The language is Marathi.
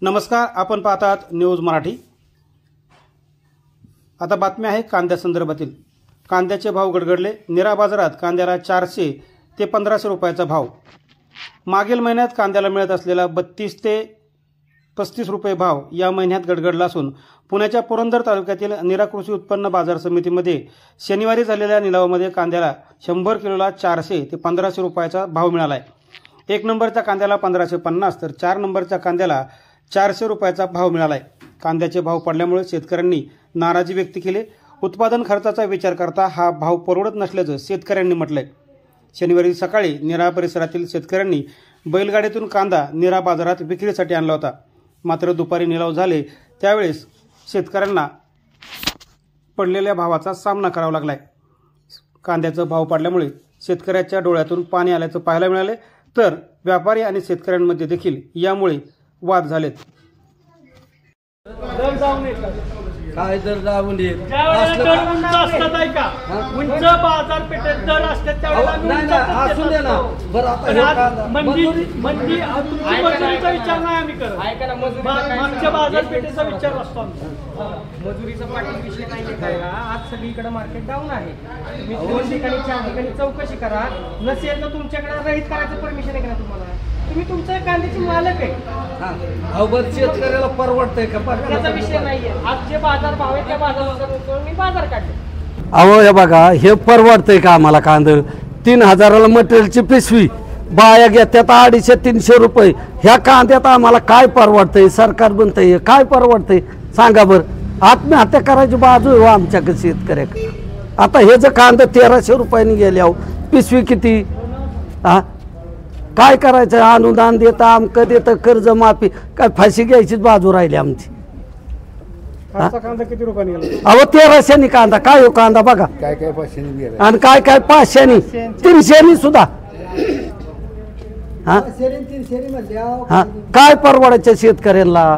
नमस्कार, आपण पाहतात न्यूज मराठी। आता बातमी आहे कांद्यासंदर्भातील। कांद्याचे भाव गडगडले। निरा बाजारात कांद्याला 400 ते 1500 रुपयाचा भाव। मागील महिन्यात कांद्याला मिळत असलेला 32 ते 35 रुपये भाव या महिन्यात गडगडला असून पुण्याच्या पुरंदर तालुक्यातील निरा कृषी उत्पन्न बाजार समितीमध्ये शनिवारी झालेल्या निलावामध्ये कांद्याला 100 किलोला 400 ते 1500 रुपयाचा भाव मिळाला आहे। 1 नंबरच्या कांद्याला 1550 तर 4 नंबरच्या कांद्याला 400 रुपयाचा भाव मिळाला आहे। कांद्याचे भाव पडल्यामुळे शेतकऱ्यांनी नाराजी व्यक्त केली। उत्पादन खर्चाचा विचार करता हा भाव परवडत नसल्याचं शेतकऱ्यांनी म्हटलंय। शनिवारी सकाळी निरा परिसरातील शेतकऱ्यांनी बैलगाडीतून कांदा निरा बाजारात विक्रीसाठी आणला होता। मात्र दुपारी निलाव झाले त्यावेळेस शेतकऱ्यांना पडलेल्या भावाचा सामना करावा लागलाय। कांद्याचा भाव पडल्यामुळे शेतकऱ्याच्या डोळ्यातून पाणी आल्याचं पाहायला मिळाले, तर व्यापारी आणि शेतकऱ्यांमध्ये देखील यामुळे वाद झालेत। काय दर जाऊन येत उंच बाजारपेठेत दर असतात त्यावेळेला असू दे ना। बरं आता मंदी मजुरीचा विचार नाही आम्ही करत, मागच्या बाजारपेठेचा विचार असतो आमचा। मजुरीचा पाठी विषय नाही काय, आज सगळीकडे मार्केट डाऊन आहे। तुम्ही 2 ठिकाणी 4 ठिकाणी चौकशी करा, नसेल तर तुमच्याकडे रहित करायचं परमिशन आहे का तुम्हाला? तुम्ही तुमच्या कांद्याची मालक आहे। शेतकऱ्याला परवडतंय का? त्याचा विषय नाहीये। आज जे बाजार भाव आहे त्या बाजारानुसार मी बाजार काढले। अहो हे बघा, हे परवडतंय का आम्हाला? कांदा 3000ला मटेरियलची पिशवी बाया घेतात 250-300 रुपये। ह्या कांद्यात आम्हाला काय परवडतंय? सरकार बनतंय काय परवडतंय सांगा बरं। आत्महत्या करायची बाजू आहे आमच्याकडे शेतकऱ्याकडे। आता हे जर कांदा 1300 रुपयांनी गेले, अहो पिशवी किती? काय करायचं? अनुदान देतं, आमकं देतं, कर्ज माफी, काय फाशी घ्यायचीच बाजू राहिली आमची। कांदा किती रुपयाने गेला? अहो 1300 कांदा काय हो? कांदा बघा काय 500 गेला आणि काय 500 300 सुद्धा। काय परवडायचं शेतकऱ्यांना?